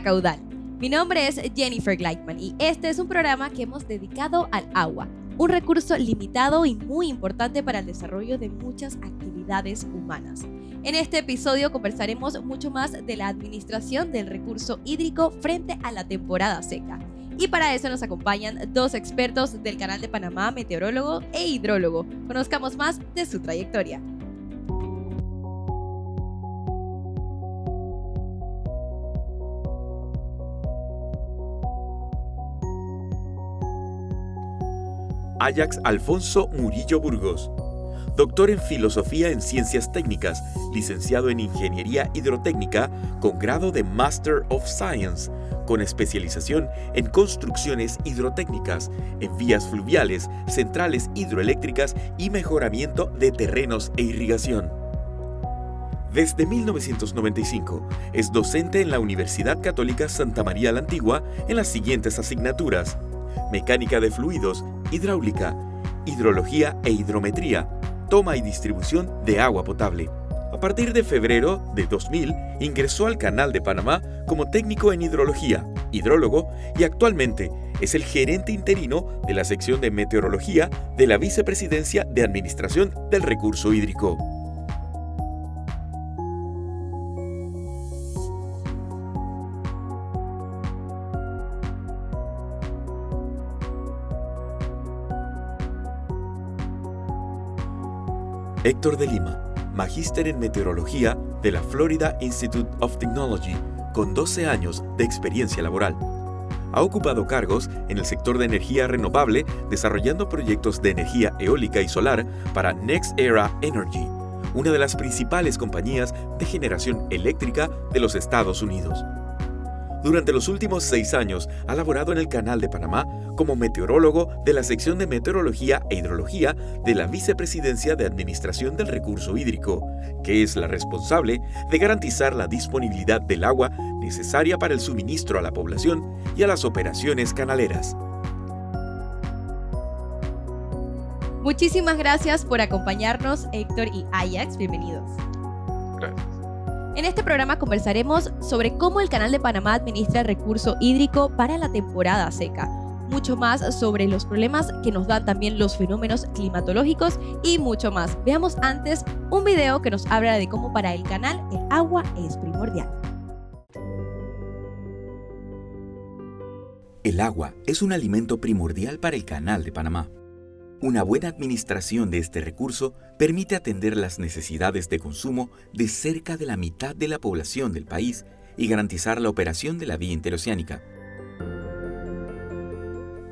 caudal. Mi nombre es Jennifer Gleitman y este es un programa que hemos dedicado al agua, un recurso limitado y muy importante para el desarrollo de muchas actividades humanas. En este episodio conversaremos mucho más de la administración del recurso hídrico frente a la temporada seca. Y para eso nos acompañan dos expertos del Canal de Panamá, meteorólogo e hidrólogo. Conozcamos más de su trayectoria. Ajax Alfonso Murillo Burgos, doctor en Filosofía en Ciencias Técnicas, licenciado en Ingeniería Hidrotécnica con grado de Master of Science, con especialización en construcciones hidrotécnicas, en vías fluviales, centrales hidroeléctricas y mejoramiento de terrenos e irrigación. Desde 1995 es docente en la Universidad Católica Santa María la Antigua en las siguientes asignaturas: Mecánica de fluidos, hidráulica, hidrología e hidrometría, toma y distribución de agua potable. A partir de febrero de 2000 ingresó al Canal de Panamá como técnico en hidrología, hidrólogo, y actualmente es el gerente interino de la sección de meteorología de la Vicepresidencia de Administración del Recurso Hídrico. Héctor de Lima, magíster en meteorología de la Florida Institute of Technology, con 12 años de experiencia laboral. Ha ocupado cargos en el sector de energía renovable, desarrollando proyectos de energía eólica y solar para NextEra Energy, una de las principales compañías de generación eléctrica de los Estados Unidos. Durante los últimos 6 años ha laborado en el Canal de Panamá como meteorólogo de la sección de meteorología e hidrología de la Vicepresidencia de Administración del Recurso Hídrico, que es la responsable de garantizar la disponibilidad del agua necesaria para el suministro a la población y a las operaciones canaleras. Muchísimas gracias por acompañarnos, Héctor y Ajax. Bienvenidos. Gracias. En este programa conversaremos sobre cómo el Canal de Panamá administra el recurso hídrico para la temporada seca. Mucho más sobre los problemas que nos dan también los fenómenos climatológicos y mucho más. Veamos antes un video que nos habla de cómo para el canal el agua es primordial. El agua es un alimento primordial para el Canal de Panamá. Una buena administración de este recurso permite atender las necesidades de consumo de cerca de la mitad de la población del país y garantizar la operación de la vía interoceánica.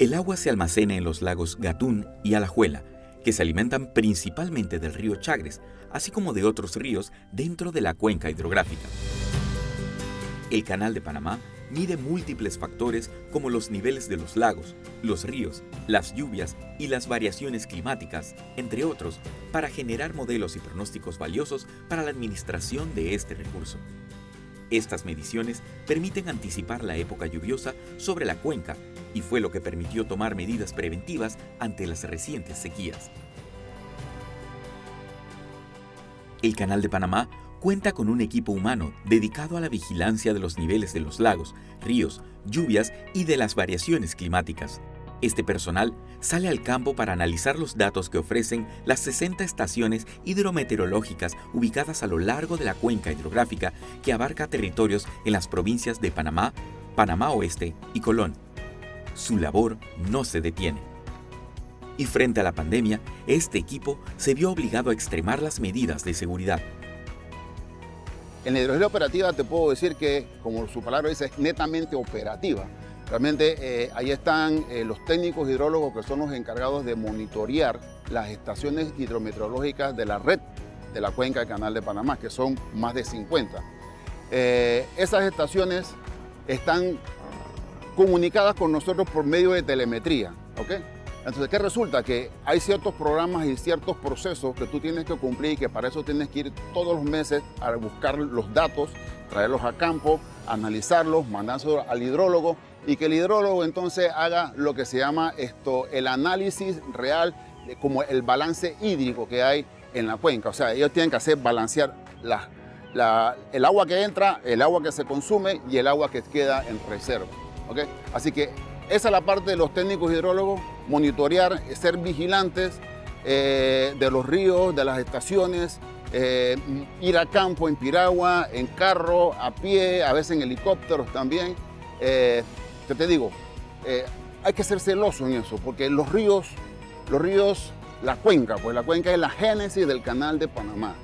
El agua se almacena en los lagos Gatún y Alajuela, que se alimentan principalmente del río Chagres, así como de otros ríos dentro de la cuenca hidrográfica. El Canal de Panamá mide múltiples factores como los niveles de los lagos, los ríos, las lluvias y las variaciones climáticas, entre otros, para generar modelos y pronósticos valiosos para la administración de este recurso. Estas mediciones permiten anticipar la época lluviosa sobre la cuenca y fue lo que permitió tomar medidas preventivas ante las recientes sequías. El Canal de Panamá cuenta con un equipo humano dedicado a la vigilancia de los niveles de los lagos, ríos, lluvias y de las variaciones climáticas. Este personal sale al campo para analizar los datos que ofrecen las 60 estaciones hidrometeorológicas ubicadas a lo largo de la cuenca hidrográfica que abarca territorios en las provincias de Panamá, Panamá Oeste y Colón. Su labor no se detiene. Y frente a la pandemia, este equipo se vio obligado a extremar las medidas de seguridad. En la hidrología operativa te puedo decir que, como su palabra dice, es netamente operativa. Realmente ahí están los técnicos hidrólogos que son los encargados de monitorear las estaciones hidrometeorológicas de la red de la cuenca del Canal de Panamá, que son más de 50. Esas estaciones están comunicadas con nosotros por medio de telemetría, ¿ok? Entonces, ¿qué resulta? Que hay ciertos programas y ciertos procesos que tú tienes que cumplir y que para eso tienes que ir todos los meses a buscar los datos, traerlos a campo, analizarlos, mandárselos al hidrólogo y que el hidrólogo entonces haga lo que se llama el análisis real, como el balance hídrico que hay en la cuenca. O sea, ellos tienen que hacer balancear el agua que entra, el agua que se consume y el agua que queda en reserva. ¿Ok? Así que esa es la parte de los técnicos hidrólogos, monitorear, ser vigilantes de los ríos, de las estaciones, ir a campo en piragua, en carro, a pie, a veces en helicópteros también. ¿Qué te digo? Hay que ser celoso en eso, porque los ríos, la cuenca es la génesis del Canal de Panamá.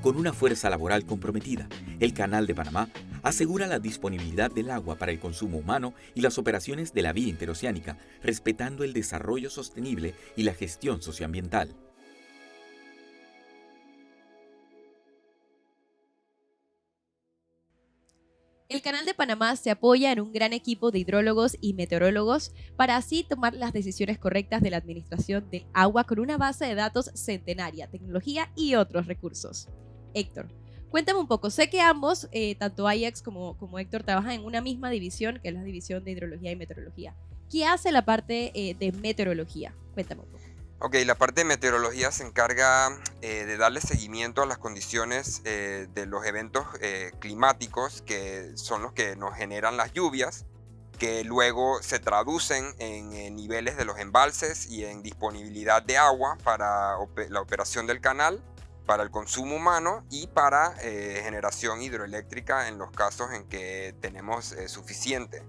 Con una fuerza laboral comprometida, el Canal de Panamá asegura la disponibilidad del agua para el consumo humano y las operaciones de la vía interoceánica, respetando el desarrollo sostenible y la gestión socioambiental. El Canal de Panamá se apoya en un gran equipo de hidrólogos y meteorólogos para así tomar las decisiones correctas de la administración del agua con una base de datos centenaria, tecnología y otros recursos. Héctor, cuéntame un poco. Sé que ambos, tanto Ajax como Héctor, trabajan en una misma división, que es la división de hidrología y meteorología. ¿Qué hace la parte de meteorología? Cuéntame un poco. Ok, la parte de meteorología se encarga de darle seguimiento a las condiciones de los eventos climáticos, que son los que nos generan las lluvias, que luego se traducen en niveles de los embalses y en disponibilidad de agua para la operación del canal, para el consumo humano y para generación hidroeléctrica en los casos en que tenemos suficiente.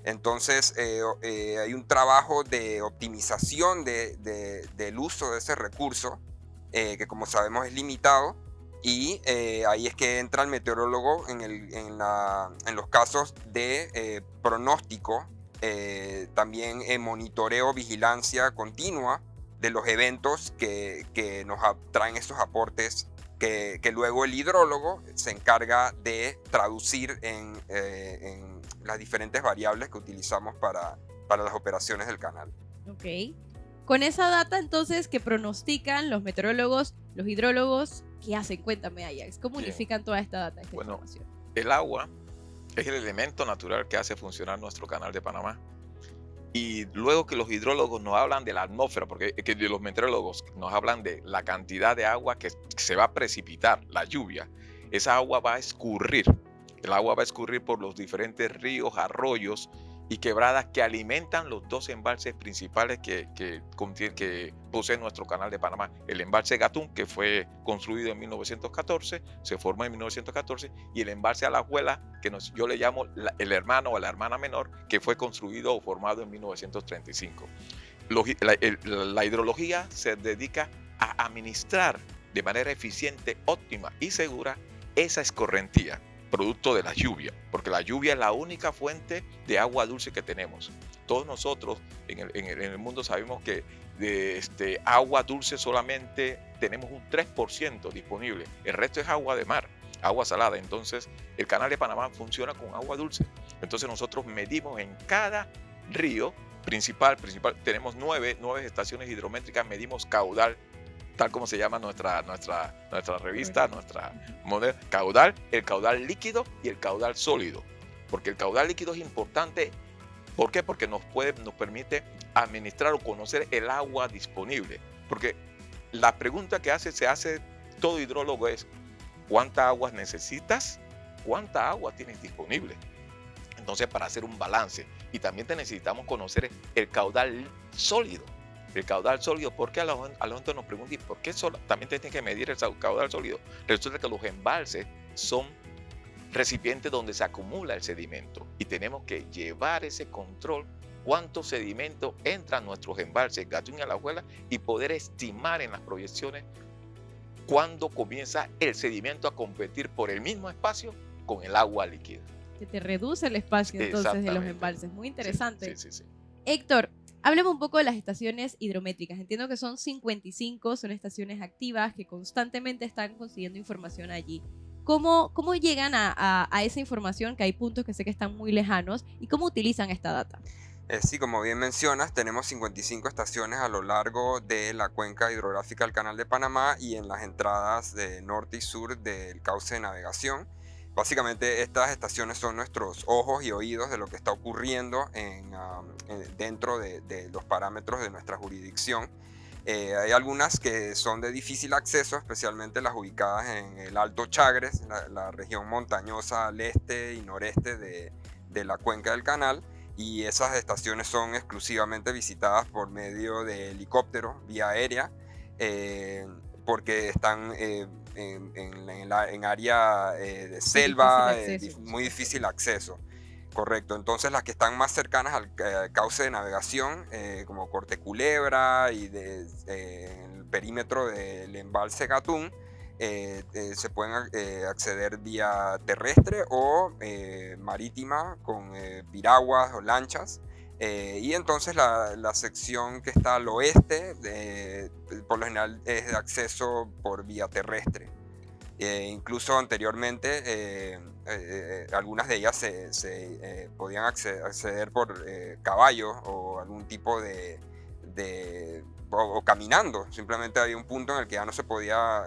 Entonces hay un trabajo de optimización del uso de ese recurso, que como sabemos es limitado, y ahí es que entra el meteorólogo en los casos de pronóstico, también monitoreo, vigilancia continua de los eventos que nos traen esos aportes que luego el hidrólogo se encarga de traducir en las diferentes variables que utilizamos para las operaciones del canal. Ok. Con esa data entonces que pronostican los meteorólogos, los hidrólogos, ¿qué hacen? Cuéntame, Ajax. ¿Cómo unifican toda esta data, esta información? El agua es el elemento natural que hace funcionar nuestro Canal de Panamá. Y luego que los hidrólogos nos hablan de la atmósfera, porque que los meteorólogos nos hablan de la cantidad de agua que se va a precipitar, la lluvia, esa agua va a escurrir. El agua va a escurrir por los diferentes ríos, arroyos y quebradas que alimentan los dos embalses principales que posee nuestro Canal de Panamá. El embalse Gatún, que fue construido en 1914, se formó en 1914, y el embalse Alajuela, que yo le llamo el hermano o la hermana menor, que fue construido o formado en 1935. La hidrología se dedica a administrar de manera eficiente, óptima y segura esa escorrentía, producto de la lluvia, porque la lluvia es la única fuente de agua dulce que tenemos. Todos nosotros en el mundo sabemos que de agua dulce solamente tenemos un 3% disponible, el resto es agua de mar, agua salada. Entonces el Canal de Panamá funciona con agua dulce. Entonces nosotros medimos en cada río principal, tenemos nueve estaciones hidrométricas, medimos caudal, tal como se llama nuestra revista, nuestra modelo, caudal, el caudal líquido y el caudal sólido. Porque el caudal líquido es importante. ¿Por qué? Porque nos permite administrar o conocer el agua disponible. Porque la pregunta que se hace todo hidrólogo es: ¿cuánta agua necesitas? ¿Cuánta agua tienes disponible? Entonces, para hacer un balance. Y también necesitamos conocer el caudal sólido. El caudal sólido, ¿por qué a la gente nos pregunta? ¿Y por qué también tienen que medir el caudal sólido? Resulta que los embalses son recipientes donde se acumula el sedimento y tenemos que llevar ese control, cuánto sedimento entra a nuestros embalses, Gatún y Alajuela, y poder estimar en las proyecciones cuándo comienza el sedimento a competir por el mismo espacio con el agua líquida. Que te reduce el espacio entonces de los embalses. Muy interesante. Sí. Héctor, háblame un poco de las estaciones hidrométricas. Entiendo que son 55, son estaciones activas que constantemente están consiguiendo información allí. ¿Cómo llegan a esa información? Que hay puntos que sé que están muy lejanos. ¿Y cómo utilizan esta data? Sí, como bien mencionas, tenemos 55 estaciones a lo largo de la cuenca hidrográfica del Canal de Panamá y en las entradas de norte y sur del cauce de navegación. Básicamente estas estaciones son nuestros ojos y oídos de lo que está ocurriendo dentro de los parámetros de nuestra jurisdicción. Hay algunas que son de difícil acceso, especialmente las ubicadas en el Alto Chagres, la región montañosa al este y noreste de la cuenca del canal, y esas estaciones son exclusivamente visitadas por medio de helicóptero, vía aérea, porque están en área de selva, muy difícil acceso. Correcto, entonces las que están más cercanas al cauce de navegación, como Corte Culebra y el perímetro del embalse Gatún, se pueden acceder vía terrestre o marítima con piraguas o lanchas. Y entonces la sección que está al oeste, por lo general es de acceso por vía terrestre. Incluso anteriormente algunas de ellas se podían acceder por caballo o algún tipo o caminando. Simplemente había un punto en el que ya no se podía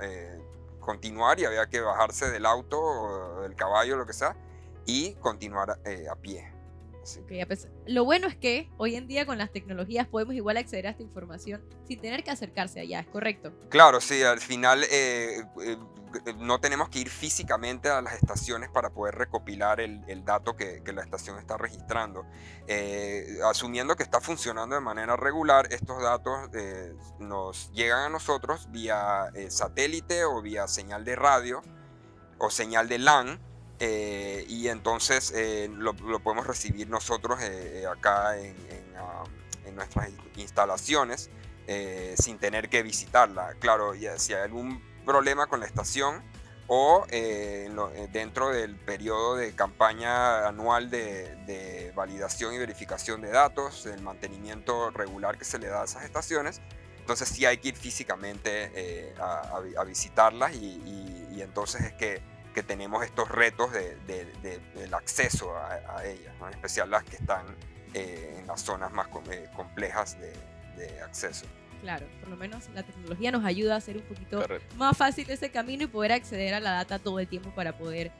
continuar y había que bajarse del auto o del caballo, lo que sea, y continuar a pie. Okay, pues, lo bueno es que hoy en día con las tecnologías podemos igual acceder a esta información sin tener que acercarse allá, ¿es correcto? Claro, sí, al final no tenemos que ir físicamente a las estaciones para poder recopilar el dato que la estación está registrando. Asumiendo que está funcionando de manera regular, estos datos nos llegan a nosotros vía satélite o vía señal de radio o señal de LAN. Y entonces lo podemos recibir nosotros acá en nuestras instalaciones sin tener que visitarla. Claro, si hay algún problema con la estación o dentro del periodo de campaña anual de validación y verificación de datos, el mantenimiento regular que se le da a esas estaciones, entonces sí hay que ir físicamente a visitarlas y entonces es que tenemos estos retos del acceso a ellas, ¿no? En especial las que están en las zonas más complejas de acceso. Claro, por lo menos la tecnología nos ayuda a hacer un poquito más fácil ese camino y poder acceder a la data todo el tiempo para poder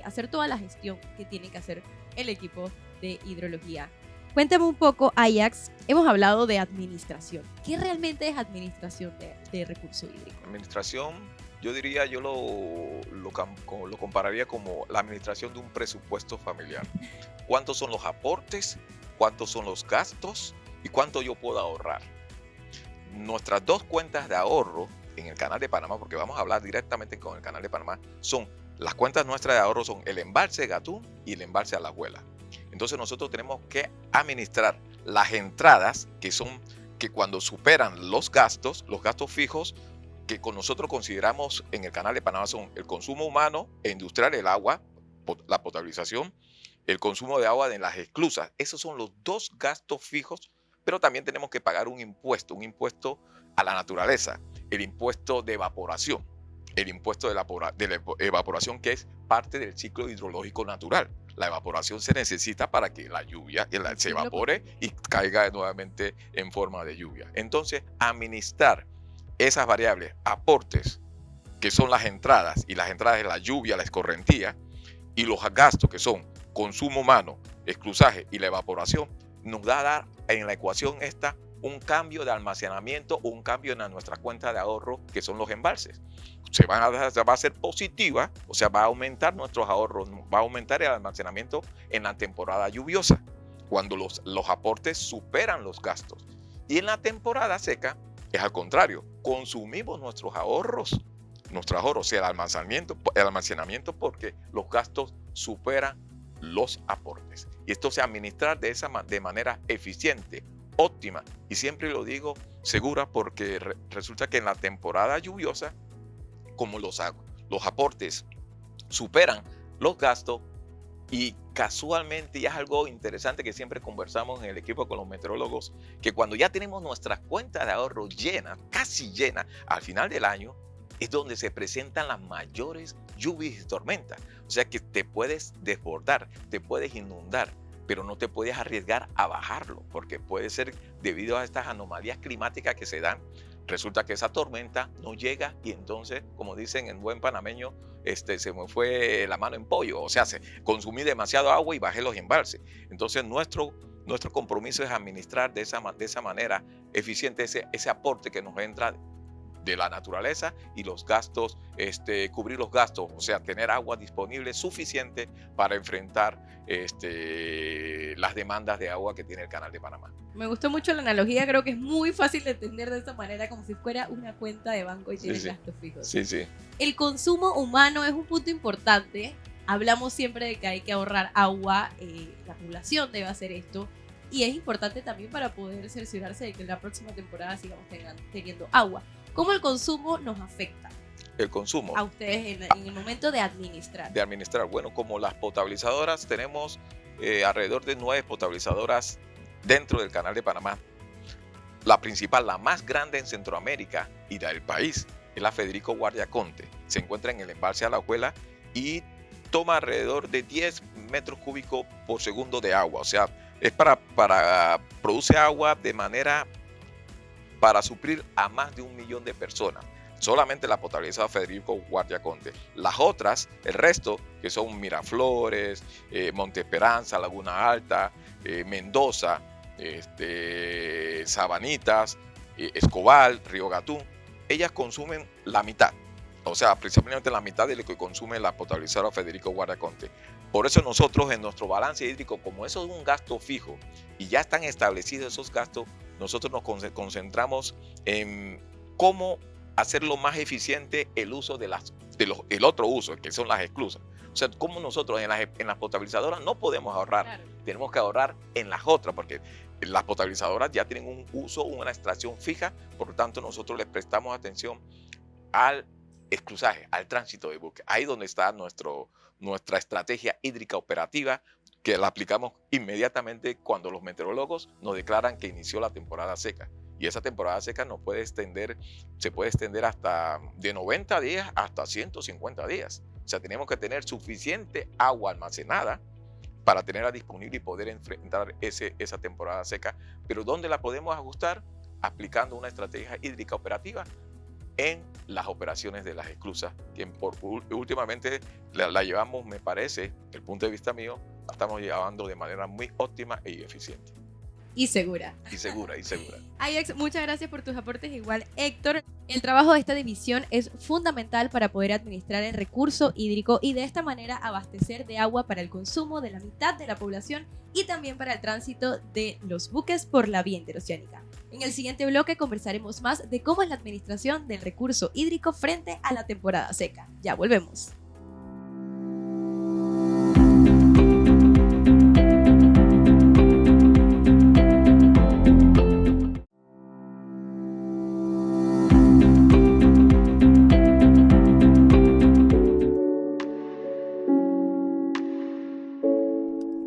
hacer toda la gestión que tiene que hacer el equipo de hidrología. Cuéntame un poco, Ajax, hemos hablado de administración. ¿Qué realmente es administración de recurso hídrico? Administración, yo diría, yo lo compararía como la administración de un presupuesto familiar. ¿Cuántos son los aportes? ¿Cuántos son los gastos? ¿Y cuánto yo puedo ahorrar? Nuestras dos cuentas de ahorro en el Canal de Panamá, porque vamos a hablar directamente con el Canal de Panamá, son las cuentas nuestras de ahorro, son el embalse Gatún y el embalse Alajuela. Entonces nosotros tenemos que administrar las entradas que cuando superan los gastos fijos, que con nosotros consideramos en el Canal de Panamá son el consumo humano e industrial, el agua, la potabilización, el consumo de agua de las esclusas. Esos son los dos gastos fijos, pero también tenemos que pagar un impuesto a la naturaleza, el impuesto de evaporación, el impuesto de la evaporación, que es parte del ciclo hidrológico natural. La evaporación se necesita para que la lluvia se evapore y caiga nuevamente en forma de lluvia. Entonces, administrar esas variables, aportes, que son las entradas, y las entradas es la lluvia, la escorrentía, y los gastos, que son consumo humano, esclusaje y la evaporación, nos da a dar en la ecuación esta un cambio de almacenamiento, un cambio en nuestra cuenta de ahorro, que son los embalses. Va a ser positiva, o sea, va a aumentar nuestros ahorros, va a aumentar el almacenamiento en la temporada lluviosa, cuando los aportes superan los gastos. Y en la temporada seca es al contrario, consumimos nuestros ahorros, o sea, el almacenamiento, porque los gastos superan los aportes. Y esto se administra de manera eficiente, óptima, y siempre lo digo segura, porque resulta que en la temporada lluviosa, como los aportes superan los gastos, y casualmente, y es algo interesante que siempre conversamos en el equipo con los meteorólogos, que cuando ya tenemos nuestras cuentas de ahorro llenas, casi llenas, al final del año, es donde se presentan las mayores lluvias y tormentas. O sea que te puedes desbordar, te puedes inundar, pero no te puedes arriesgar a bajarlo, porque puede ser debido a estas anomalías climáticas que se dan. Resulta que esa tormenta no llega y entonces, como dicen en buen panameño, se me fue la mano en pollo. O sea, consumí demasiado agua y bajé los embalses. Entonces nuestro nuestro compromiso es administrar de esa manera eficiente ese aporte que nos entra de la naturaleza y los gastos, cubrir los gastos, o sea, tener agua disponible suficiente para enfrentar las demandas de agua que tiene el Canal de Panamá. Me gustó mucho la analogía, creo que es muy fácil de entender de esta manera, como si fuera una cuenta de banco y tienes gastos fijos. Sí, sí. El consumo humano es un punto importante. Hablamos siempre de que hay que ahorrar agua, la población debe hacer esto, y es importante también para poder cerciorarse de que en la próxima temporada sigamos teniendo agua. ¿Cómo el consumo nos afecta? El consumo. A ustedes en el momento de administrar. De administrar. Bueno, como las potabilizadoras, tenemos alrededor de 9 potabilizadoras dentro del Canal de Panamá. La principal, la más grande en Centroamérica y del país, es la Federico Guardia Conte. Se encuentra en el embalse Alajuela y toma alrededor de 10 metros cúbicos por segundo de agua. O sea, es produce agua de manera para suplir a más de 1 millón de personas. Solamente la potabilizada Federico Guardia Conte. Las otras, el resto, que son Miraflores, Monte Esperanza, Laguna Alta, Mendoza, Sabanitas, Escobal, Río Gatún, ellas consumen la mitad. O sea, principalmente la mitad de lo que consume la potabilizadora Federico Guardia Conte. Por eso nosotros en nuestro balance hídrico, como eso es un gasto fijo y ya están establecidos esos gastos, nosotros nos concentramos en cómo hacerlo más eficiente el uso el otro uso, que son las esclusas. O sea, como nosotros en las potabilizadoras no podemos ahorrar, claro. Tenemos que ahorrar en las otras, porque las potabilizadoras ya tienen un uso, una extracción fija, por lo tanto nosotros les prestamos atención al esclusaje, al tránsito de buque. Ahí donde está nuestra estrategia hídrica operativa, que la aplicamos inmediatamente cuando los meteorólogos nos declaran que inició la temporada seca. Y esa temporada seca se puede extender hasta de 90 días hasta 150 días. O sea, tenemos que tener suficiente agua almacenada para tenerla disponible y poder enfrentar esa temporada seca. Pero ¿dónde la podemos ajustar? Aplicando una estrategia hídrica operativa en las operaciones de las esclusas, que últimamente la llevamos, me parece, desde el punto de vista mío, la estamos llevando de manera muy óptima y eficiente. Y segura. Y segura. Ajax, muchas gracias por tus aportes. Igual, Héctor, el trabajo de esta división es fundamental para poder administrar el recurso hídrico y de esta manera abastecer de agua para el consumo de la mitad de la población y también para el tránsito de los buques por la vía interoceánica. En el siguiente bloque conversaremos más de cómo es la administración del recurso hídrico frente a la temporada seca. Ya volvemos.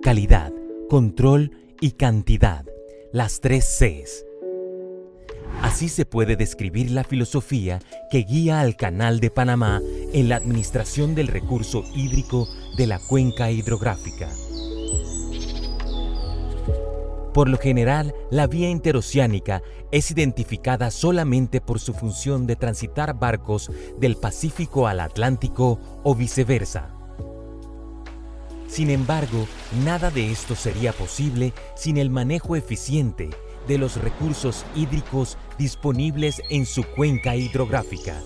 Calidad, control y cantidad, las 3 Cs. Así se puede describir la filosofía que guía al Canal de Panamá en la administración del recurso hídrico de la cuenca hidrográfica. Por lo general, la vía interoceánica es identificada solamente por su función de transitar barcos del Pacífico al Atlántico o viceversa. Sin embargo, nada de esto sería posible sin el manejo eficiente de los recursos hídricos disponibles en su cuenca hidrográfica.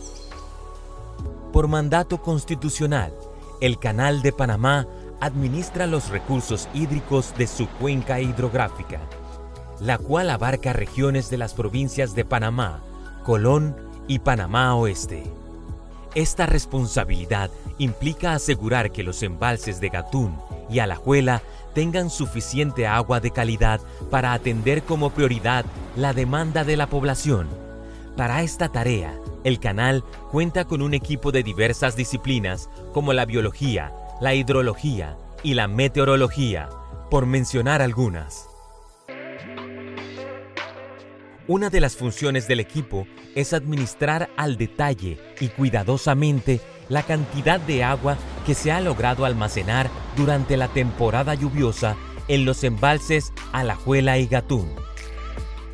Por mandato constitucional, el Canal de Panamá administra los recursos hídricos de su cuenca hidrográfica, la cual abarca regiones de las provincias de Panamá, Colón y Panamá Oeste. Esta responsabilidad implica asegurar que los embalses de Gatún y Alajuela tengan suficiente agua de calidad para atender como prioridad la demanda de la población. Para esta tarea, el canal cuenta con un equipo de diversas disciplinas como la biología, la hidrología y la meteorología, por mencionar algunas. Una de las funciones del equipo es administrar al detalle y cuidadosamente la cantidad de agua que se ha logrado almacenar durante la temporada lluviosa en los embalses Alajuela y Gatún.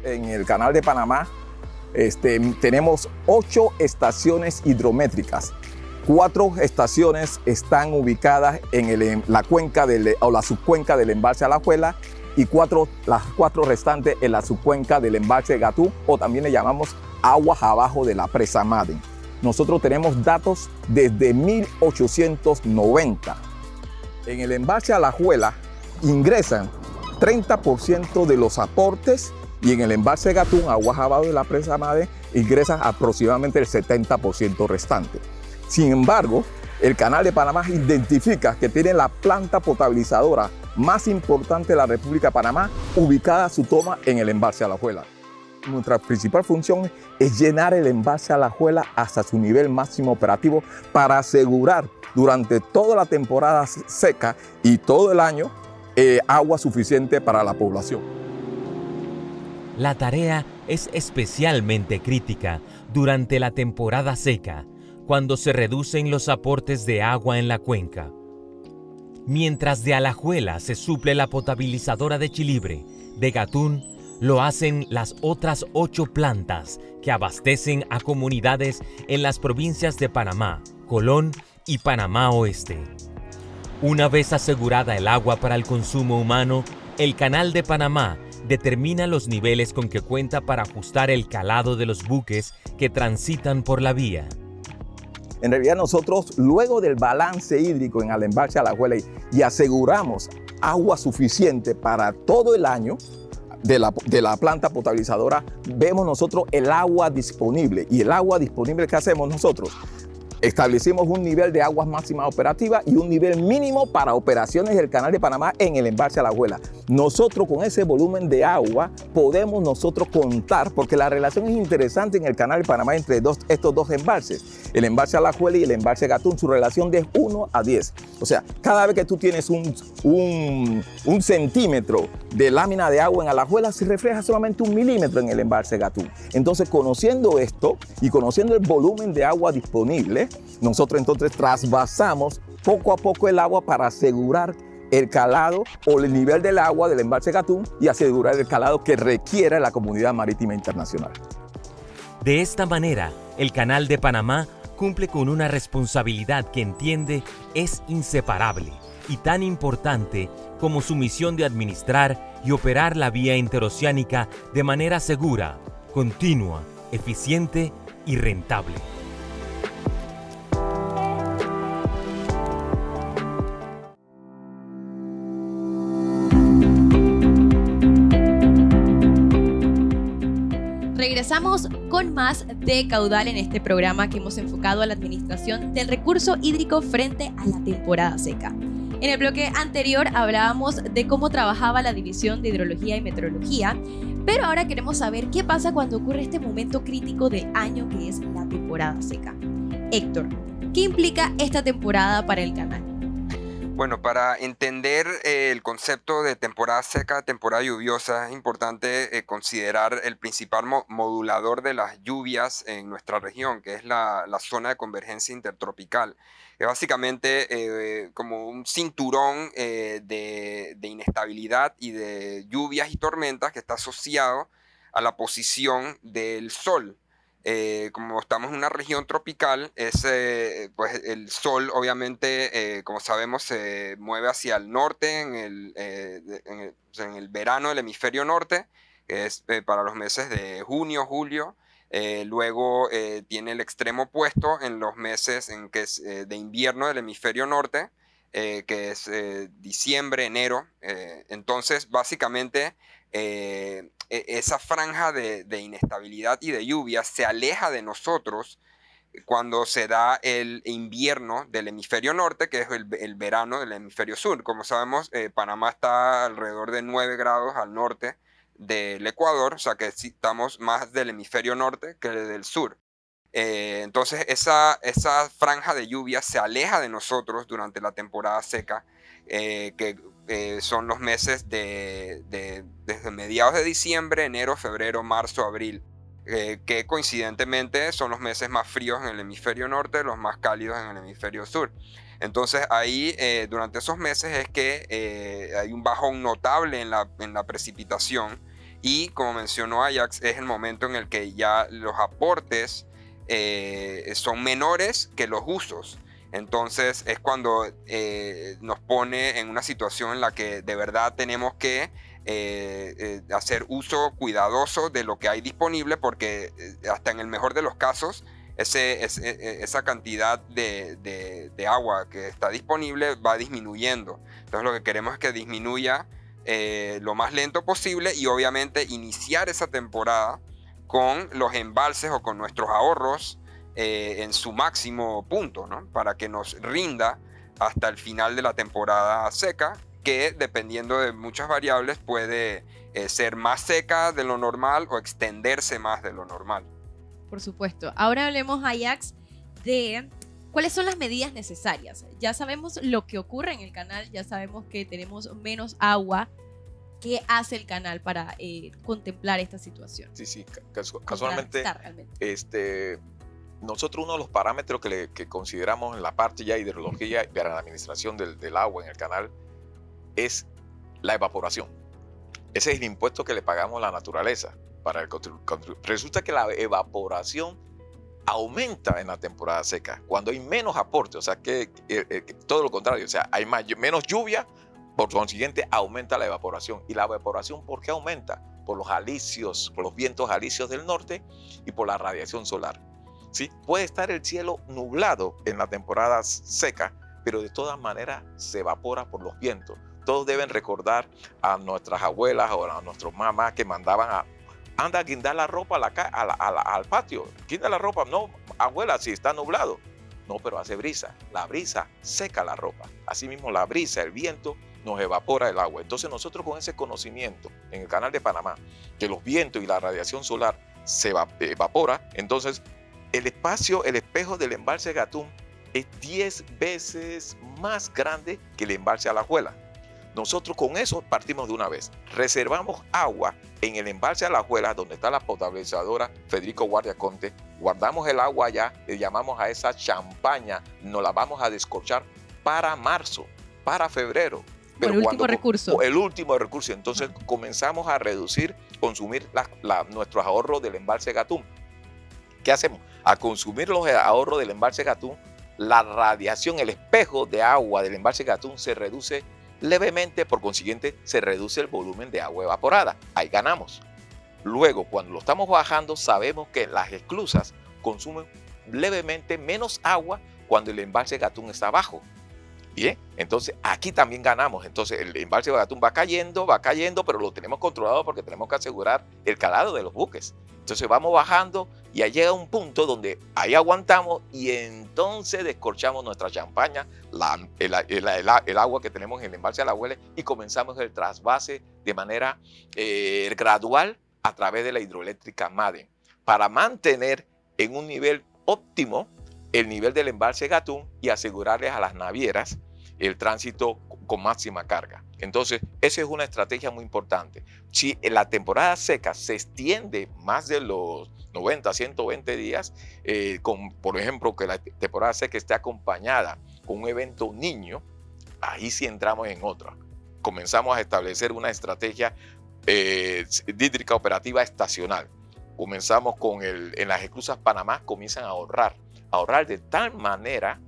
En el Canal de Panamá tenemos 8 estaciones hidrométricas. 4 estaciones están ubicadas en la cuenca la subcuenca del embalse Alajuela y las 4 restantes en la subcuenca del embalse de Gatún, o también le llamamos aguas abajo de la presa Madden. Nosotros tenemos datos desde 1890. En el embalse Alajuela ingresan 30% de los aportes y en el embalse de Gatún, aguas abajo de la presa Madden, ingresan aproximadamente el 70% restante. Sin embargo, el Canal de Panamá identifica que tiene la planta potabilizadora más importante de la República de Panamá, ubicada su toma en el embalse Alajuela. Nuestra principal función es llenar el embalse Alajuela hasta su nivel máximo operativo para asegurar durante toda la temporada seca y todo el año agua suficiente para la población. La tarea es especialmente crítica durante la temporada seca, cuando se reducen los aportes de agua en la cuenca. Mientras de Alajuela se suple la potabilizadora de Chilibre, de Gatún lo hacen las otras 8 plantas que abastecen a comunidades en las provincias de Panamá, Colón y Panamá Oeste. Una vez asegurada el agua para el consumo humano, el Canal de Panamá determina los niveles con que cuenta para ajustar el calado de los buques que transitan por la vía. En realidad nosotros, luego del balance hídrico en el embalse Alajuela y aseguramos agua suficiente para todo el año de la planta potabilizadora, vemos nosotros el agua disponible. Y el agua disponible que hacemos nosotros, establecimos un nivel de aguas máximas operativas y un nivel mínimo para operaciones del Canal de Panamá en el embalse Alajuela. Nosotros con ese volumen de agua podemos nosotros contar, porque la relación es interesante en el Canal de Panamá entre estos dos embalses. El embalse Alajuela y el embalse Gatún, su relación de 1 a 10. O sea, cada vez que tú tienes un centímetro de lámina de agua en Alajuela, se refleja solamente 1 milímetro en el embalse Gatún. Entonces, conociendo esto y conociendo el volumen de agua disponible, nosotros entonces trasvasamos poco a poco el agua para asegurar el calado o el nivel del agua del embalse Gatún y asegurar el calado que requiere la comunidad marítima internacional. De esta manera, el Canal de Panamá cumple con una responsabilidad que entiende es inseparable y tan importante como su misión de administrar y operar la vía interoceánica de manera segura, continua, eficiente y rentable. Regresamos con más de Caudal en este programa que hemos enfocado a la administración del recurso hídrico frente a la temporada seca. En el bloque anterior hablábamos de cómo trabajaba la División de Hidrología y Meteorología, pero ahora queremos saber qué pasa cuando ocurre este momento crítico del año que es la temporada seca. Héctor, ¿qué implica esta temporada para el canal? Bueno, para entender el concepto de temporada seca, temporada lluviosa, es importante considerar el principal modulador de las lluvias en nuestra región, que es la zona de convergencia intertropical. Es básicamente como un cinturón de inestabilidad y de lluvias y tormentas que está asociado a la posición del sol. Como estamos en una región tropical, pues el sol obviamente, como sabemos, se mueve hacia el norte en el verano del hemisferio norte, que es para los meses de junio, julio. Luego tiene el extremo opuesto en los meses de invierno del hemisferio norte, que es diciembre, enero. Entonces, básicamente, esa franja de inestabilidad y de lluvia se aleja de nosotros cuando se da el invierno del hemisferio norte, que es el verano del hemisferio sur. Como sabemos, Panamá está alrededor de 9 grados al norte del Ecuador, o sea que estamos más del hemisferio norte que del sur. Entonces esa franja de lluvia se aleja de nosotros durante la temporada seca, que son los meses desde mediados de diciembre, enero, febrero, marzo, abril, que coincidentemente son los meses más fríos en el hemisferio norte, los más cálidos en el hemisferio sur. Entonces ahí durante esos meses es que hay un bajón notable en la precipitación y, como mencionó Ajax, es el momento en el que ya los aportes son menores que los usos. Entonces es cuando nos pone en una situación en la que de verdad tenemos que hacer uso cuidadoso de lo que hay disponible, porque hasta en el mejor de los casos, esa cantidad de agua que está disponible va disminuyendo. Entonces lo que queremos es que disminuya lo más lento posible, y obviamente iniciar esa temporada con los embalses o con nuestros ahorros en su máximo punto, ¿no? Para que nos rinda hasta el final de la temporada seca, que dependiendo de muchas variables puede ser más seca de lo normal o extenderse más de lo normal. Por supuesto. Ahora hablemos, Ajax, de cuáles son las medidas necesarias. Ya sabemos lo que ocurre en el canal, ya sabemos que tenemos menos agua. ¿Qué hace el canal para contemplar esta situación? Sí, casualmente, nosotros uno de los parámetros que consideramos en la parte ya de hidrología y para la administración del agua en el canal es la evaporación. Ese es el impuesto que le pagamos a la naturaleza. Resulta que la evaporación aumenta en la temporada seca, cuando hay menos aporte, o sea que todo lo contrario, o sea, hay menos lluvia, por consiguiente aumenta la evaporación. ¿Y la evaporación por qué aumenta? Por los alisios, por los vientos alisios del norte y por la radiación solar. ¿Sí? Puede estar el cielo nublado en la temporada seca, pero de todas maneras se evapora por los vientos. Todos deben recordar a nuestras abuelas o a nuestras mamás que mandaban anda a guindar la ropa al patio. Guinda la ropa. No, abuela, si está nublado. No, pero hace brisa. La brisa seca la ropa. Asimismo, la brisa, el viento, nos evapora el agua. Entonces nosotros con ese conocimiento en el canal de Panamá, que los vientos y la radiación solar se evapora, entonces el espejo del embalse Gatún es 10 veces más grande que el embalse Alajuela. Nosotros con eso partimos de una vez. Reservamos agua en el embalse Alajuela, donde está la potabilizadora Federico Guardia Conte. Guardamos el agua allá, le llamamos a esa champaña, nos la vamos a descorchar para marzo, para febrero. Pero el último recurso. El último recurso. Entonces comenzamos a consumir nuestros ahorros del embalse Gatún. ¿Qué hacemos? A consumir los ahorros del embalse Gatún, la radiación, el espejo de agua del embalse Gatún se reduce levemente, por consiguiente se reduce el volumen de agua evaporada. Ahí ganamos. Luego, cuando lo estamos bajando, sabemos que las esclusas consumen levemente menos agua cuando el embalse Gatún está bajo. Bien, entonces aquí también ganamos. Entonces el embalse Gatún va cayendo, pero lo tenemos controlado porque tenemos que asegurar el calado de los buques. Entonces vamos bajando y ahí llega un punto donde ahí aguantamos y entonces descorchamos nuestra champaña, el agua que tenemos en el embalse Alajuela, y comenzamos el trasvase de manera gradual a través de la hidroeléctrica Maden para mantener en un nivel óptimo el nivel del embalse Gatún y asegurarles a las navieras el tránsito con máxima carga. Entonces, esa es una estrategia muy importante. Si en la temporada seca se extiende más de los 90, 120 días, por ejemplo, que la temporada seca esté acompañada con un evento niño, ahí sí entramos en otra. Comenzamos a establecer una estrategia hídrica operativa estacional. Comenzamos en las esclusas Panamá, comienzan a ahorrar de tal manera,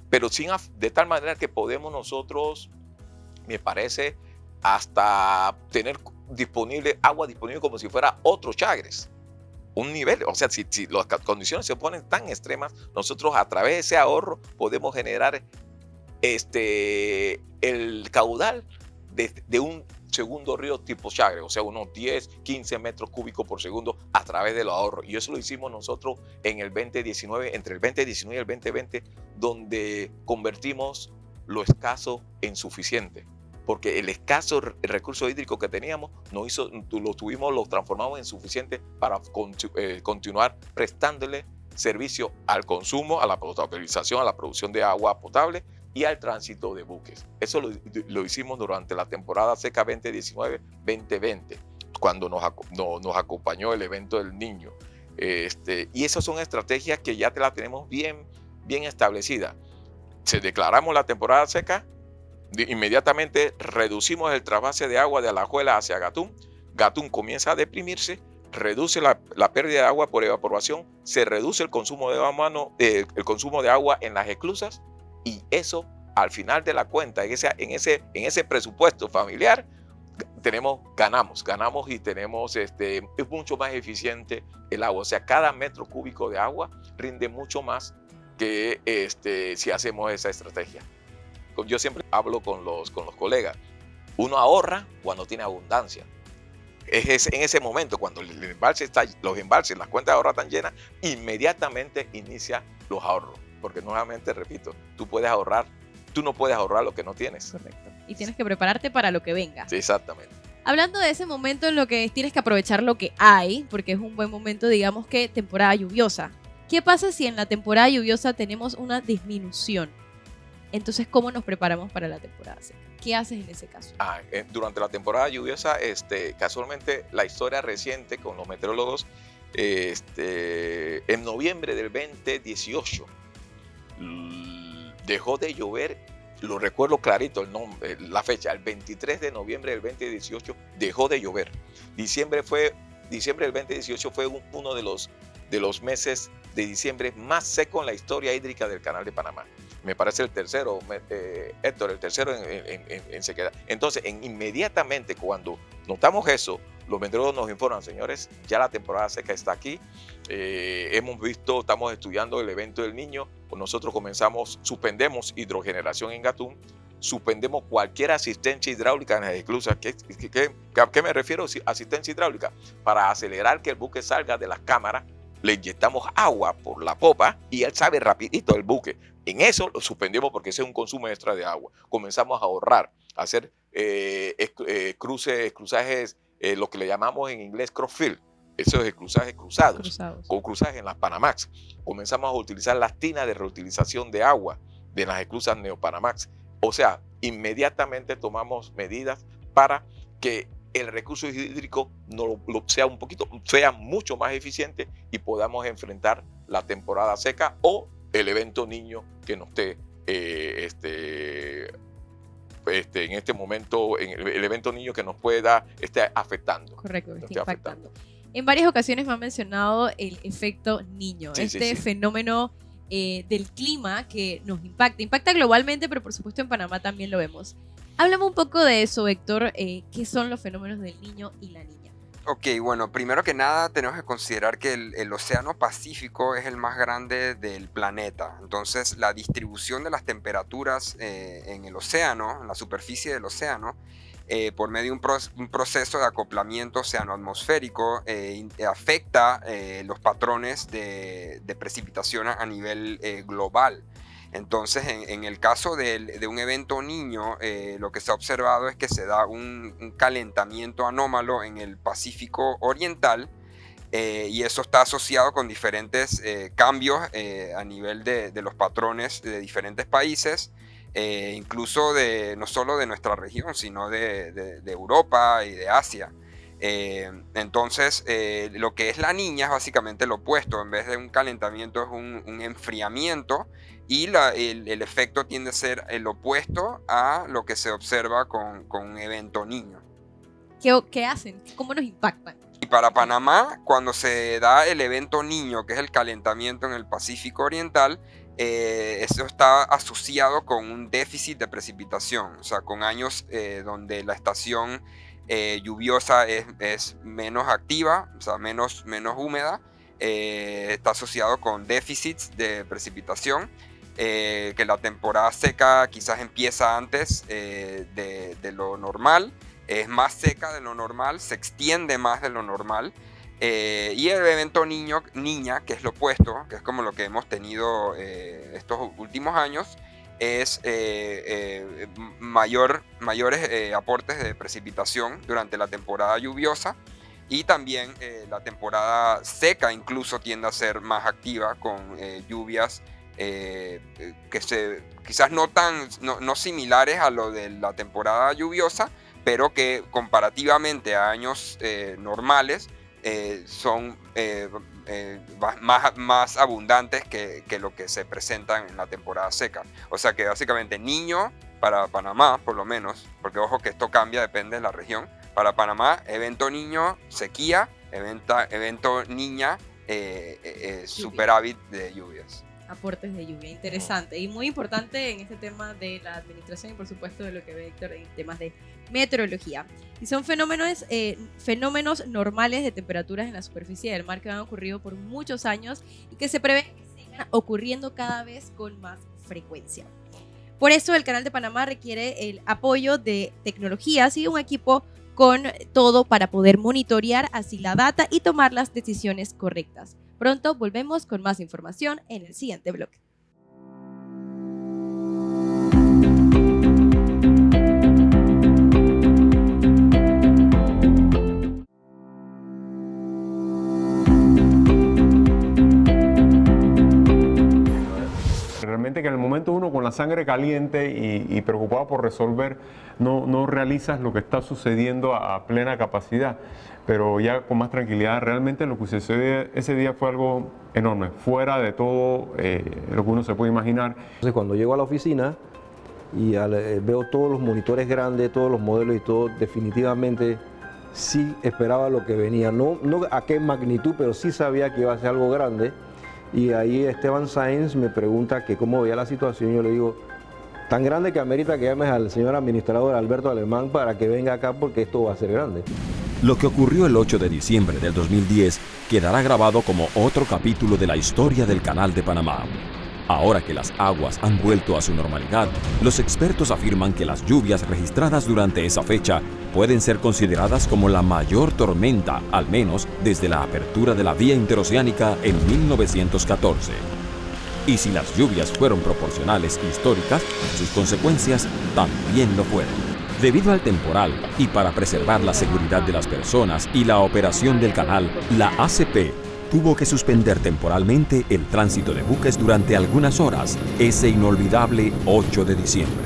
pero de tal manera que podemos nosotros, me parece, hasta tener agua disponible como si fuera otro Chagres. Un nivel, o sea, si las condiciones se ponen tan extremas, nosotros a través de ese ahorro podemos generar el caudal de un segundo río tipo Chagres, o sea, unos 10, 15 metros cúbicos por segundo a través de los ahorros. Y eso lo hicimos nosotros en el 2019, entre el 2019 y el 2020, donde convertimos lo escaso en suficiente. Porque el escaso recurso hídrico que teníamos lo transformamos en suficiente para continuar prestándole servicio al consumo, a la potabilización, a la producción de agua potable y al tránsito de buques. Eso lo hicimos durante la temporada seca 2019-2020, cuando nos acompañó el evento del Niño. Y esas son estrategias que ya la tenemos bien establecida. Se declaramos la temporada seca, inmediatamente reducimos el trasvase de agua de Alajuela hacia Gatún. Gatún comienza a deprimirse, reduce la pérdida de agua por evaporación, se reduce el consumo de agua en las esclusas, y eso al final de la cuenta, en ese presupuesto familiar, ganamos y tenemos, es mucho más eficiente el agua. O sea, cada metro cúbico de agua rinde mucho más que si hacemos esa estrategia. Yo siempre hablo con los colegas. Uno ahorra cuando tiene abundancia. Es en ese momento, cuando los embalses, las cuentas de ahorro están llenas, inmediatamente inicia los ahorros. Porque nuevamente, repito, tú no puedes ahorrar lo que no tienes. Correcto. Y tienes que prepararte para lo que venga. Sí, exactamente. Hablando de ese momento en lo que tienes que aprovechar lo que hay, porque es un buen momento, digamos que temporada lluviosa. ¿Qué pasa si en la temporada lluviosa tenemos una disminución? Entonces, ¿cómo nos preparamos para la temporada seca? ¿Qué haces en ese caso? Durante la temporada lluviosa, casualmente la historia reciente con los meteorólogos, en noviembre del 2018 dejó de llover. Lo recuerdo clarito la fecha, el 23 de noviembre del 2018 dejó de llover. Diciembre del 2018 fue uno de los meses de diciembre más seco en la historia hídrica del Canal de Panamá. Me parece el tercero, Héctor, el tercero en sequedad. Entonces, inmediatamente cuando notamos eso, los meteorólogos nos informan, señores, ya la temporada seca está aquí. Estamos estudiando el evento del Niño. Nosotros suspendemos hidrogeneración en Gatún, suspendemos cualquier asistencia hidráulica en las esclusas. ¿A qué me refiero? Asistencia hidráulica. Para acelerar que el buque salga de las cámaras, le inyectamos agua por la popa y él sale rapidito el buque. En eso lo suspendimos porque ese es un consumo extra de agua. Comenzamos a ahorrar, a hacer cruzajes, lo que le llamamos en inglés crossfield. Esos cruzajes cruzados. Con cruzajes en las Panamax. Comenzamos a utilizar las tinas de reutilización de agua de las esclusas Neopanamax. O sea, inmediatamente tomamos medidas para que el recurso hídrico sea mucho más eficiente y podamos enfrentar la temporada seca o el evento Niño que nos esté en este momento, el evento Niño que nos pueda estar afectando. Correcto, que esté impactando. En varias ocasiones me han mencionado el efecto Niño, fenómeno del clima que nos impacta globalmente, pero por supuesto en Panamá también lo vemos. Háblame un poco de eso, Héctor. ¿Qué son los fenómenos del Niño y la Niña? Ok, bueno, primero que nada tenemos que considerar que el Océano Pacífico es el más grande del planeta. Entonces, la distribución de las temperaturas en el océano, en la superficie del océano, por medio de un proceso de acoplamiento oceanoatmosférico, afecta los patrones de precipitación a nivel global. Entonces, en el caso de un evento Niño, lo que se ha observado es que se da un calentamiento anómalo en el Pacífico Oriental, y eso está asociado con diferentes cambios a nivel de los patrones de diferentes países, incluso no solo de nuestra región, sino de Europa y de Asia. Entonces, lo que es la Niña es básicamente lo opuesto. En vez de un calentamiento es un enfriamiento, y el efecto tiende a ser el opuesto a lo que se observa con un evento Niño. ¿Qué hacen? ¿Cómo nos impactan? Y para Panamá, cuando se da el evento Niño, que es el calentamiento en el Pacífico Oriental, eso está asociado con un déficit de precipitación, o sea, con años donde la estación lluviosa es menos activa, o sea, menos húmeda, está asociado con déficits de precipitación, que la temporada seca quizás empieza antes de lo normal, es más seca de lo normal, se extiende más de lo normal, y el evento Niña, que es lo opuesto, que es como lo que hemos tenido estos últimos años, es mayores aportes de precipitación durante la temporada lluviosa, y también la temporada seca incluso tiende a ser más activa con lluvias quizás no similares a lo de la temporada lluviosa, pero que comparativamente a años normales son más abundantes que lo que se presentan en la temporada seca. O sea que básicamente Niño para Panamá, por lo menos, porque ojo que esto cambia, depende de la región. Para Panamá, evento Niño, sequía, evento Niña, superávit de lluvias. aportes de lluvia. Interesante y muy importante en este tema de la administración y por supuesto de lo que ve Héctor en temas de meteorología. Y son fenómenos normales de temperaturas en la superficie del mar que han ocurrido por muchos años y que se prevé que sigan ocurriendo cada vez con más frecuencia. Por eso el Canal de Panamá requiere el apoyo de tecnologías y un equipo con todo para poder monitorear así la data y tomar las decisiones correctas. Pronto volvemos con más información en el siguiente bloque. Realmente que en el momento uno con la sangre caliente y preocupado por resolver, no realizas lo que está sucediendo a plena capacidad, pero ya con más tranquilidad. Realmente lo que sucedió ese día fue algo enorme, fuera de todo lo que uno se puede imaginar. Entonces cuando llego a la oficina y veo todos los monitores grandes, todos los modelos y todo, definitivamente sí esperaba lo que venía, no a qué magnitud, pero sí sabía que iba a ser algo grande. Y ahí Esteban Sáenz me pregunta que cómo veía la situación. Yo le digo, tan grande que amerita que llames al señor administrador Alberto Alemán para que venga acá porque esto va a ser grande. Lo que ocurrió el 8 de diciembre del 2010 quedará grabado como otro capítulo de la historia del Canal de Panamá. Ahora que las aguas han vuelto a su normalidad, los expertos afirman que las lluvias registradas durante esa fecha pueden ser consideradas como la mayor tormenta, al menos desde la apertura de la vía interoceánica en 1914. Y si las lluvias fueron proporcionales e históricas, sus consecuencias también lo fueron. Debido al temporal y para preservar la seguridad de las personas y la operación del canal, la ACP tuvo que suspender temporalmente el tránsito de buques durante algunas horas, ese inolvidable 8 de diciembre.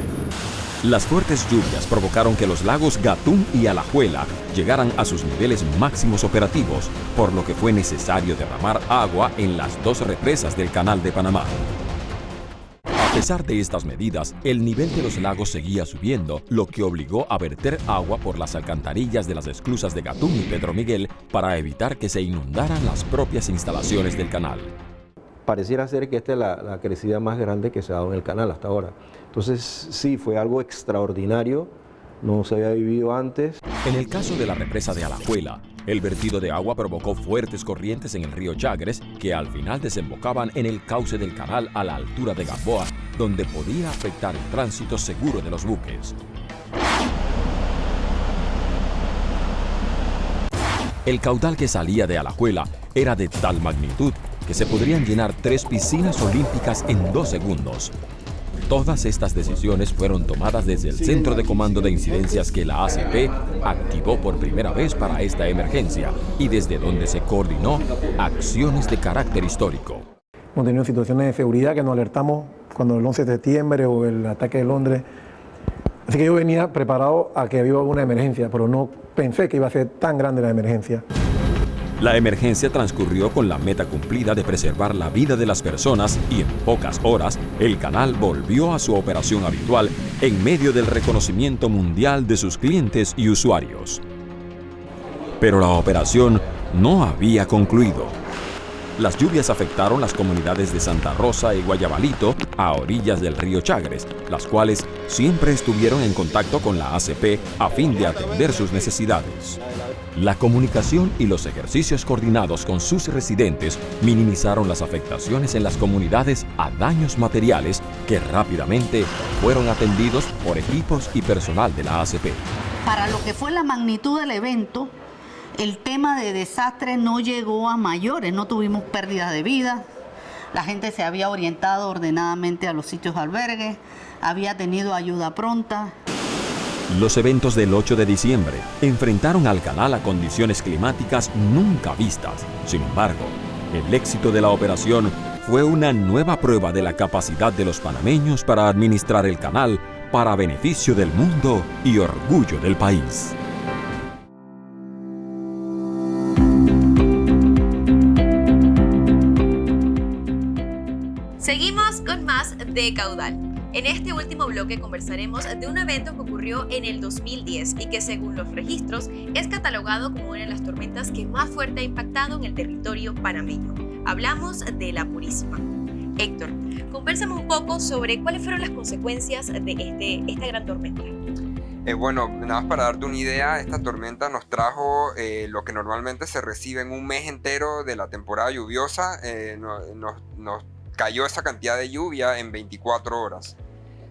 Las fuertes lluvias provocaron que los lagos Gatún y Alajuela llegaran a sus niveles máximos operativos, por lo que fue necesario derramar agua en las dos represas del Canal de Panamá. A pesar de estas medidas, el nivel de los lagos seguía subiendo, lo que obligó a verter agua por las alcantarillas de las esclusas de Gatún y Pedro Miguel para evitar que se inundaran las propias instalaciones del canal. Pareciera ser que esta es la crecida más grande que se ha dado en el canal hasta ahora. Entonces sí, fue algo extraordinario, no se había vivido antes. En el caso de la represa de Alajuela, el vertido de agua provocó fuertes corrientes en el río Chagres que al final desembocaban en el cauce del canal a la altura de Gamboa, donde podía afectar el tránsito seguro de los buques. El caudal que salía de Alajuela era de tal magnitud que se podrían llenar 3 piscinas olímpicas en 2 segundos. Todas estas decisiones fueron tomadas desde el Centro de Comando de Incidencias que la ACP activó por primera vez para esta emergencia y desde donde se coordinó acciones de carácter histórico. Hemos tenido situaciones de seguridad que nos alertamos cuando el 11 de septiembre o el ataque de Londres. Así que yo venía preparado a que había alguna emergencia, pero no pensé que iba a ser tan grande la emergencia. La emergencia transcurrió con la meta cumplida de preservar la vida de las personas y en pocas horas el canal volvió a su operación habitual en medio del reconocimiento mundial de sus clientes y usuarios. Pero la operación no había concluido. Las lluvias afectaron las comunidades de Santa Rosa y Guayabalito a orillas del río Chagres, las cuales siempre estuvieron en contacto con la ACP a fin de atender sus necesidades. La comunicación y los ejercicios coordinados con sus residentes minimizaron las afectaciones en las comunidades a daños materiales que rápidamente fueron atendidos por equipos y personal de la ACP. Para lo que fue la magnitud del evento, el tema de desastre no llegó a mayores, no tuvimos pérdida de vida, la gente se había orientado ordenadamente a los sitios de albergue, había tenido ayuda pronta. Los eventos del 8 de diciembre enfrentaron al canal a condiciones climáticas nunca vistas. Sin embargo, el éxito de la operación fue una nueva prueba de la capacidad de los panameños para administrar el canal para beneficio del mundo y orgullo del país. Seguimos con más de Caudal. En este último bloque conversaremos de un evento que ocurrió en el 2010 y que según los registros es catalogado como una de las tormentas que más fuerte ha impactado en el territorio panameño. Hablamos de la Purísima. Héctor, convérsame un poco sobre cuáles fueron las consecuencias de esta gran tormenta. Bueno, nada más para darte una idea, esta tormenta nos trajo lo que normalmente se recibe en un mes entero de la temporada lluviosa. Nos cayó esa cantidad de lluvia en 24 horas.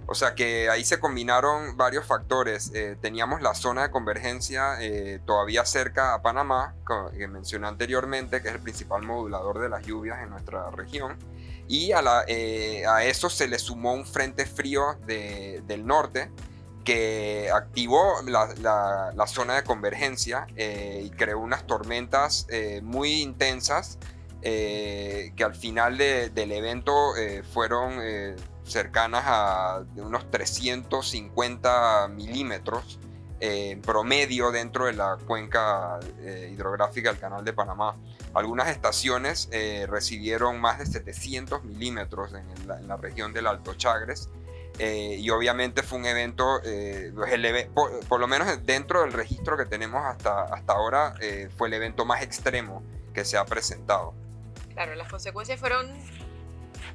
O sea que ahí se combinaron varios factores. Teníamos la zona de convergencia todavía cerca a Panamá, que mencioné anteriormente, que es el principal modulador de las lluvias en nuestra región. Y a eso se le sumó un frente frío del norte, que activó la zona de convergencia y creó unas tormentas muy intensas que al final del evento fueron cercanas a unos 350 milímetros en promedio dentro de la cuenca hidrográfica del Canal de Panamá. Algunas estaciones recibieron más de 700 milímetros en la región del Alto Chagres. Y obviamente fue un evento, por lo menos dentro del registro que tenemos hasta ahora, fue el evento más extremo que se ha presentado. Claro, las consecuencias fueron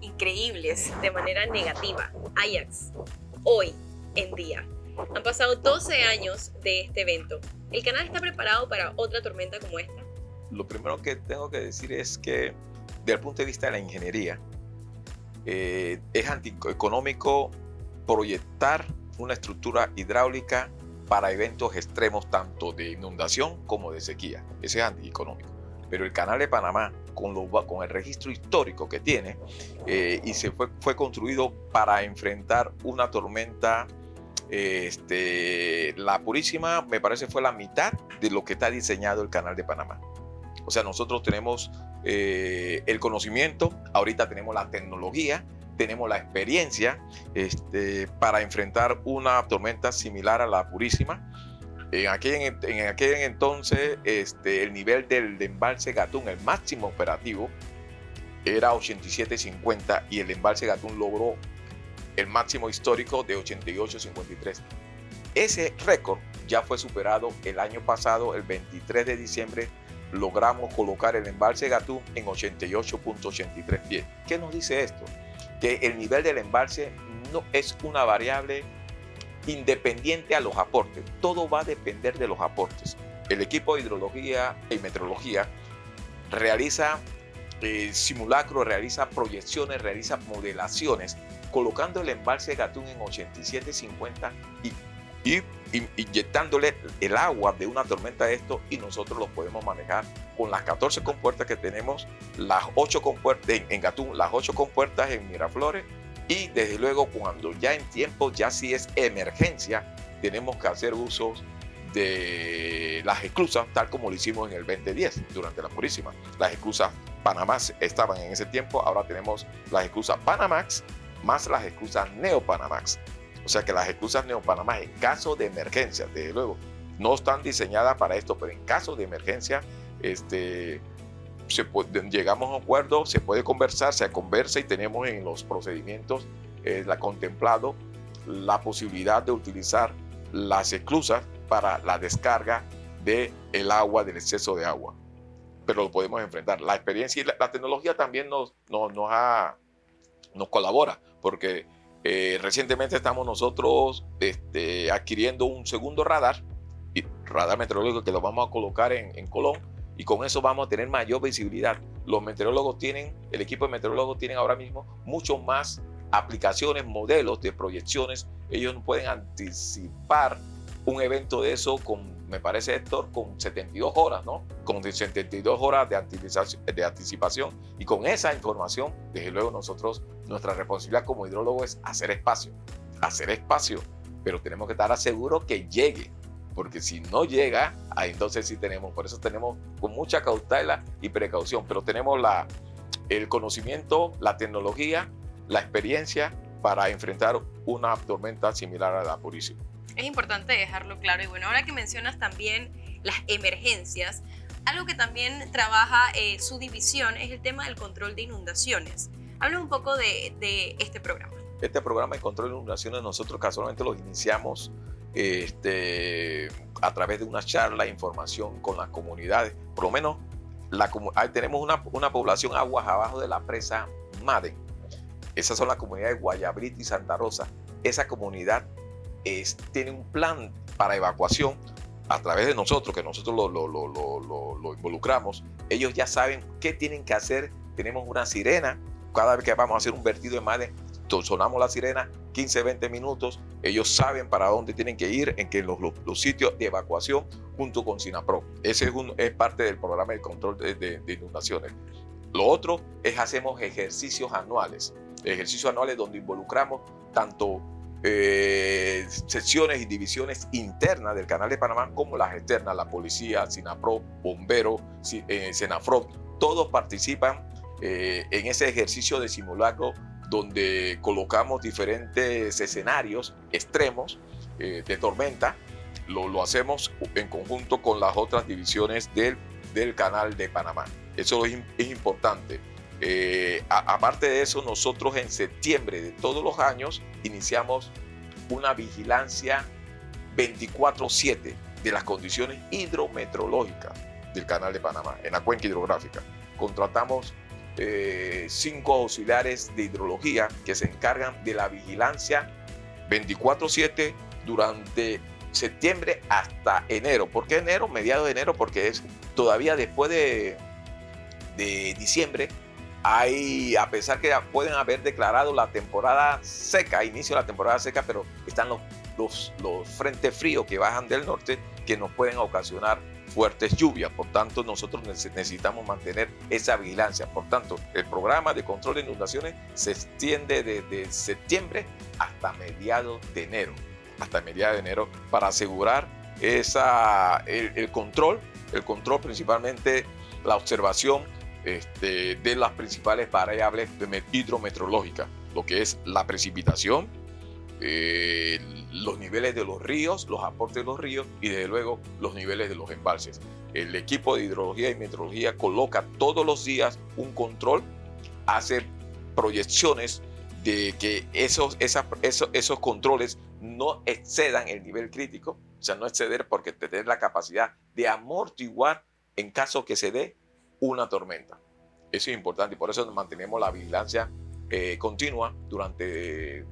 increíbles de manera negativa. Ajax, hoy en día, han pasado 12 años de este evento. ¿El canal está preparado para otra tormenta como esta? Lo primero que tengo que decir es que, desde el punto de vista de la ingeniería, es antieconómico proyectar una estructura hidráulica para eventos extremos tanto de inundación como de sequía. Ese es antieconómico. Pero el Canal de Panamá, con el registro histórico que tiene, y fue construido para enfrentar una tormenta, la Purísima, me parece fue la mitad de lo que está diseñado el Canal de Panamá. O sea, nosotros tenemos el conocimiento, ahorita tenemos la tecnología, tenemos la experiencia para enfrentar una tormenta similar a la Purísima. En aquel entonces, el nivel del embalse Gatún, el máximo operativo, era 87.50 y el embalse Gatún logró el máximo histórico de 88.53. Ese récord ya fue superado el año pasado, el 23 de diciembre, logramos colocar el embalse Gatún en 88.83 pies. ¿Qué nos dice esto? Que el nivel del embalse no es una variable independiente a los aportes. Todo va a depender de los aportes. El equipo de hidrología y meteorología realiza simulacros, realiza proyecciones, realiza modelaciones, colocando el embalse Gatún en 87.50 y inyectándole el agua de una tormenta de esto, y nosotros lo podemos manejar con las 14 compuertas que tenemos, las 8 compuertas en Gatún, las 8 compuertas en Miraflores, y desde luego cuando ya en tiempo, ya si es emergencia, tenemos que hacer usos de las esclusas, tal como lo hicimos en el 2010 durante la Purísima. Las esclusas Panamá estaban en ese tiempo, ahora tenemos las esclusas Panamax más las esclusas Neopanamax. O sea que las esclusas Neopanamá, en caso de emergencia, desde luego, no están diseñadas para esto, pero en caso de emergencia, llegamos a un acuerdo, se puede conversar, se conversa, y tenemos en los procedimientos contemplado la posibilidad de utilizar las esclusas para la descarga del agua, del exceso de agua. Pero lo podemos enfrentar. La experiencia y la tecnología también nos colabora, porque recientemente estamos nosotros adquiriendo un segundo radar meteorológico, que lo vamos a colocar en Colón, y con eso vamos a tener mayor visibilidad. Los meteorólogos el equipo de meteorólogos tienen ahora mismo mucho más aplicaciones, modelos de proyecciones. Ellos pueden anticipar un evento de eso me parece, Héctor, con 72 horas, ¿no? Con 72 horas de anticipación. Y con esa información, desde luego nuestra responsabilidad como hidrólogo es hacer espacio, pero tenemos que estar seguros que llegue, porque si no llega, ahí entonces sí por eso tenemos con mucha cautela y precaución, pero tenemos el conocimiento, la tecnología, la experiencia para enfrentar una tormenta similar a la Purísima. Es importante dejarlo claro. Y bueno, ahora que mencionas también las emergencias, algo que también trabaja su división es el tema del control de inundaciones. Habla un poco de este programa. Este programa de control de inundaciones nosotros casualmente los iniciamos a través de una charla, información con las comunidades. Por lo menos tenemos una población aguas abajo de la presa Madden. Esas son las comunidades Guayabrito y Santa Rosa. Esa comunidad tiene un plan para evacuación a través de nosotros, que nosotros lo involucramos. Ellos ya saben qué tienen que hacer. Tenemos una sirena. Cada vez que vamos a hacer un vertido de mares, sonamos la sirena, 15, 20 minutos. Ellos saben para dónde tienen que ir en que los sitios de evacuación junto con SINAPRO. Ese es parte del programa de control de inundaciones. Lo otro es hacemos ejercicios anuales donde involucramos tanto secciones y divisiones internas del Canal de Panamá como las externas, la policía, SINAPRO, bomberos, SENAFROP. Todos participan en ese ejercicio de simulacro donde colocamos diferentes escenarios extremos de tormenta. Lo hacemos en conjunto con las otras divisiones del Canal de Panamá. Eso es importante. Aparte de eso, nosotros en septiembre de todos los años iniciamos una vigilancia 24/7 de las condiciones hidrometeorológicas del Canal de Panamá, en la cuenca hidrográfica. Contratamos 5 auxiliares de hidrología que se encargan de la vigilancia 24/7 durante septiembre hasta enero. ¿Por qué enero? Mediados de enero, porque es todavía después de diciembre. A pesar que pueden haber declarado la temporada seca, inicio de la temporada seca, pero están los frentes fríos que bajan del norte que nos pueden ocasionar fuertes lluvias. Por tanto, nosotros necesitamos mantener esa vigilancia. Por tanto, el programa de control de inundaciones se extiende desde septiembre hasta mediados de enero, para asegurar el control principalmente la observación de las principales variables hidrometeorológicas, lo que es la precipitación, los niveles de los ríos, los aportes de los ríos y desde luego los niveles de los embalses. El equipo de hidrología y meteorología coloca todos los días un control, hace proyecciones de que esos controles no excedan el nivel crítico, o sea, no exceder, porque tener la capacidad de amortiguar en caso que se dé una tormenta. Eso es importante y por eso mantenemos la vigilancia continua durante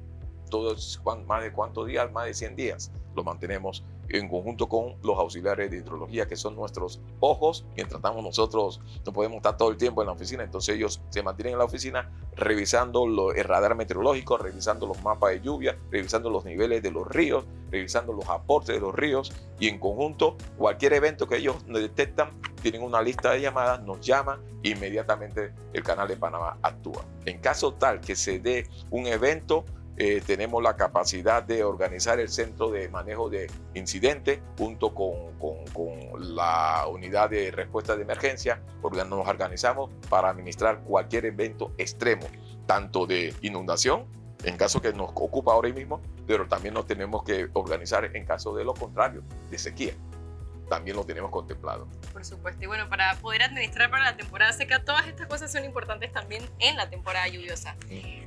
todos, más de cuántos días, más de 100 días. Lo mantenemos en conjunto con los auxiliares de hidrología, que son nuestros ojos. Mientras nosotros no podemos estar todo el tiempo en la oficina, entonces ellos se mantienen en la oficina revisando el radar meteorológico, revisando los mapas de lluvia, revisando los niveles de los ríos, revisando los aportes de los ríos, y en conjunto cualquier evento que ellos detectan, tienen una lista de llamadas, nos llaman, inmediatamente el Canal de Panamá actúa. En caso tal que se dé un evento, tenemos la capacidad de organizar el centro de manejo de incidentes junto con la unidad de respuesta de emergencia. Nos organizamos para administrar cualquier evento extremo, tanto de inundación, en caso que nos ocupa ahora mismo, pero también nos tenemos que organizar en caso de lo contrario, de sequía. También lo tenemos contemplado. Por supuesto. Y bueno, para poder administrar para la temporada seca, todas estas cosas son importantes también en la temporada lluviosa.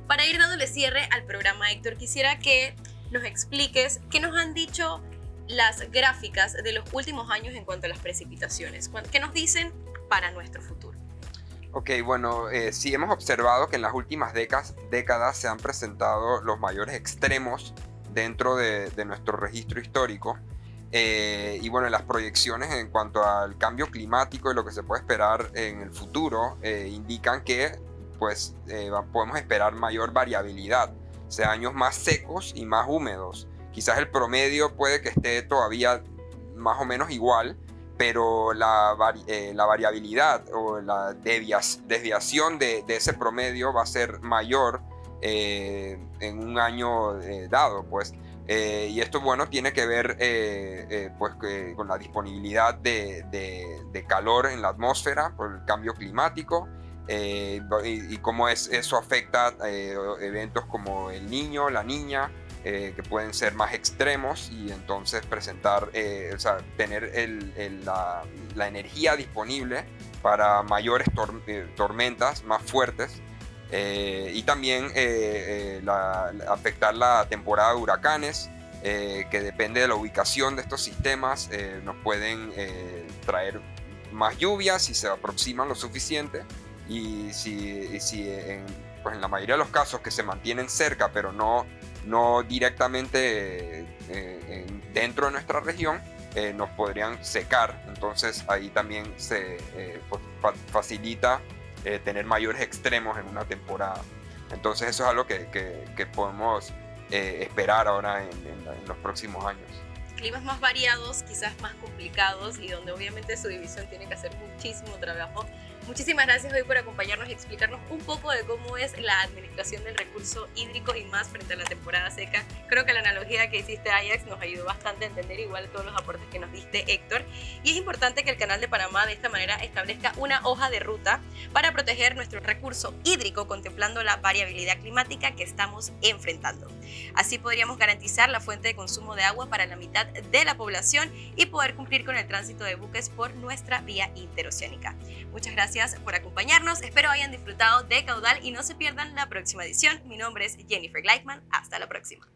Para ir dándole cierre al programa, Héctor, quisiera que nos expliques qué nos han dicho las gráficas de los últimos años en cuanto a las precipitaciones. ¿Qué nos dicen para nuestro futuro? Ok, bueno, sí hemos observado que en las últimas décadas se han presentado los mayores extremos dentro de nuestro registro histórico. Y bueno, las proyecciones en cuanto al cambio climático y lo que se puede esperar en el futuro indican que pues podemos esperar mayor variabilidad, o sea, años más secos y más húmedos. Quizás el promedio puede que esté todavía más o menos igual, pero la variabilidad o la desviación de ese promedio va a ser mayor en un año dado, pues. Y esto, bueno, tiene que ver con la disponibilidad de calor en la atmósfera por el cambio climático y cómo eso afecta eventos como el Niño, la Niña, que pueden ser más extremos y entonces presentar, tener la energía disponible para mayores tormentas más fuertes. Y también afectar la temporada de huracanes, que depende de la ubicación de estos sistemas, nos pueden traer más lluvias si se aproximan lo suficiente, y si pues en la mayoría de los casos que se mantienen cerca, pero no directamente dentro de nuestra región, nos podrían secar. Entonces ahí también se facilita tener mayores extremos en una temporada. Entonces eso es algo que podemos esperar ahora en los próximos años. Climas más variados, quizás más complicados y donde obviamente su división tiene que hacer muchísimo trabajo. Muchísimas gracias hoy por acompañarnos y explicarnos un poco de cómo es la administración del recurso hídrico y más frente a la temporada seca. Creo que la analogía que hiciste, Ajax, nos ayudó bastante a entender igual todos los aportes que nos diste, Héctor. Y es importante que el Canal de Panamá de esta manera establezca una hoja de ruta para proteger nuestro recurso hídrico contemplando la variabilidad climática que estamos enfrentando. Así podríamos garantizar la fuente de consumo de agua para la mitad de la población y poder cumplir con el tránsito de buques por nuestra vía interoceánica. Muchas gracias por acompañarnos, espero hayan disfrutado de Caudal y no se pierdan la próxima edición. Mi nombre es Jennifer Gleitman, hasta la próxima.